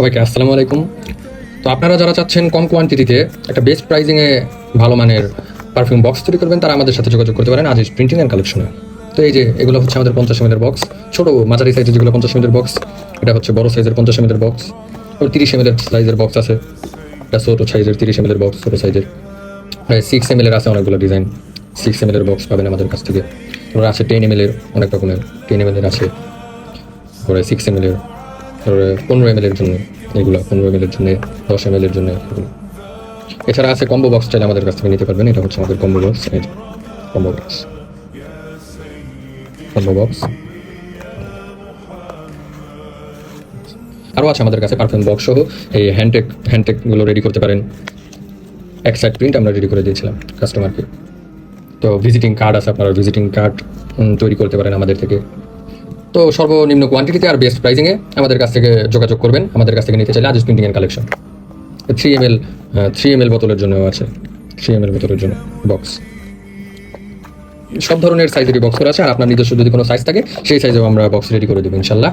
সবাইকে আসসালামু আলাইকুম। তো আপনারা যারা চাচ্ছেন কম কোয়ান্টিটিতে একটা বেস্ট প্রাইজিংয়ে ভালো মানের পারফিউম বক্স তৈরি করবেন, তারা আমাদের সাথে যোগাযোগ করতে পারেন আজিজ প্রিন্টিং অ্যান্ড কালেকশনে। তো এই যে এগুলো হচ্ছে আমাদের 50 ml বক্স, ছোটো মাঝারি সাইজের যেগুলো 50 ml বক্স, এটা হচ্ছে বড় সাইজের 50 ml বক্স। ওর 30 ml সাইজের বক্স আছে, এটা ছোটো সাইজের 30 ml বক্স, ছোটো সাইজের 6 ml আছে অনেকগুলো ডিজাইন। 6 ml বক্স পাবেন আমাদের কাছ থেকে। তারপরে আছে 10 ml অনেক রকমের, 10 ml আছে, তারপরে 6 ml, তারপরে 15 ml জন্য এগুলো, 15 ml জন্য, 10 ml জন্য এগুলো। এছাড়া আছে কম্বো বক্স, চাইলে আমাদের কাছ থেকে নিতে পারবেন। এটা হচ্ছে আমাদের combo box, combo box, combo box. আরও আছে আমাদের কাছে পারফিউম বক্স সহ এই হ্যান্ডটেকগুলো রেডি করতে পারেন। এক সাইড প্রিন্ট আমরা রেডি করে দিয়েছিলাম কাস্টমারকে। তো ভিজিটিং কার্ড আছে, আপনারা ভিজিটিং কার্ড তৈরি করতে পারেন আমাদের থেকে। তো সর্বনিম্ন কোয়ান্টিটিতে আর বেস্ট প্রাইজিংয়ে আমাদের কাছ থেকে যোগাযোগ করবেন। আমাদের কাছ থেকে নিতে চাইলে Aziz printing and collection. 3 ml বোতলের জন্যও আছে, 3 ml বোতলের জন্য বক্স। সব ধরনের সাইজেরই বক্স করা আছে, আর আপনার নিজস্ব যদি কোনো সাইজ থাকে সেই সাইজেও আমরা বক্স রেডি করে দেবো ইনশাল্লাহ।